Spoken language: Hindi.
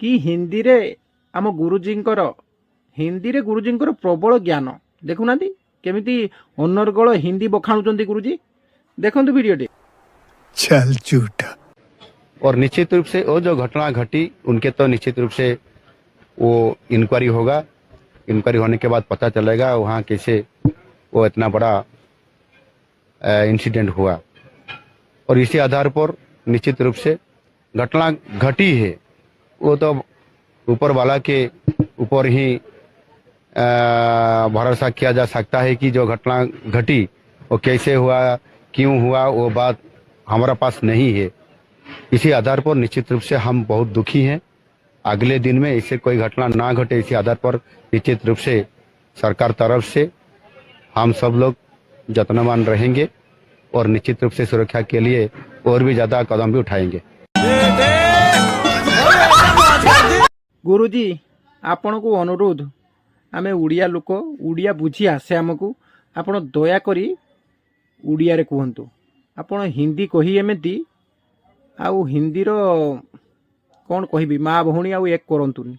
कि हिंदी रे आम गुरुजींकर हिंदी रे गुरुजींकर प्रबल ज्ञान देखुना केमिति अनर्गल हिंदी बखाणुचंती गुरुजी देखंतु वीडियोटी। चल झूठा। और निश्चित रूप से वो जो घटना घटी उनके तो निश्चित रूप से वो इंक्वायरी होगा। इंक्वायरी होने के बाद पता चलेगा वहाँ कैसे वो इतना बड़ा इंसिडेंट हुआ। और इसी आधार पर निश्चित रूप से घटना घटी है वो तो ऊपर वाला के ऊपर ही भरोसा किया जा सकता है कि जो घटना घटी वो कैसे हुआ क्यों हुआ वो बात हमारा पास नहीं है। इसी आधार पर निश्चित रूप से हम बहुत दुखी हैं। अगले दिन में इससे कोई घटना ना घटे इसी आधार पर निश्चित रूप से सरकार तरफ से हम सब लोग यत्नवान रहेंगे और निश्चित रूप से सुरक्षा के लिए और भी ज्यादा कदम भी उठाएंगे। गुरुजी आपण को अनुरोध आमे उड़िया लोक उड़िया बुझी आसे आमको आपण दया करी उड़िया रे कहंतु। आपण हिंदी कही एमती आउ हिंदी रो कौन कहबी माँ भौणी आउ एक करंतुनी।